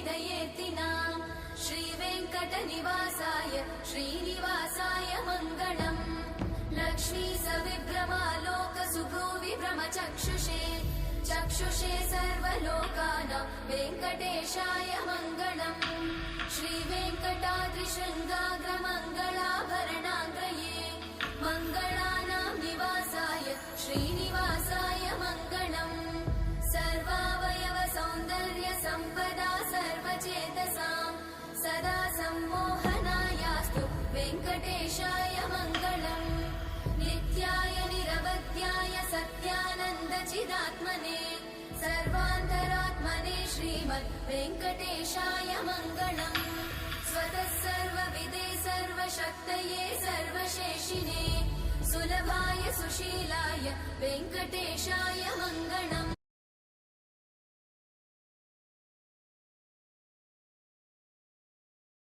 हृदयेत्तिना श्रीवेङ्कटनिवासाय श्रीनिवासाय मङ्गलम् लक्ष्मी सविभ्रमालोकसुभ्रूविभ्रमचक्षुषे चक्षुषे सर्वलोकानां वेङ्कटेशाय मङ्गलम् श्रीवेङ्कटाद्रिशृङ्गाग्रमङ्गलाभरणाङ्गये मङ्गलानां निवासाय श्रीनिवासाय मङ्गलम् सर्वावयव सौन्दर्य सम्पदा सर्वचेतसां सदा सम्मोहनायास्तु वेङ्कटेशाय मङ्गलम् नित्याय निरवध्याय सत्यानन्दचिदात्मने सर्वान्तरात्मने श्रीमद् वेङ्कटेशाय मङ्गलम् स्वतः सर्वविदे सर्वशक्तये सर्वशेषिने सुलभाय सुशीलाय वेङ्कटेशाय मङ्गलम्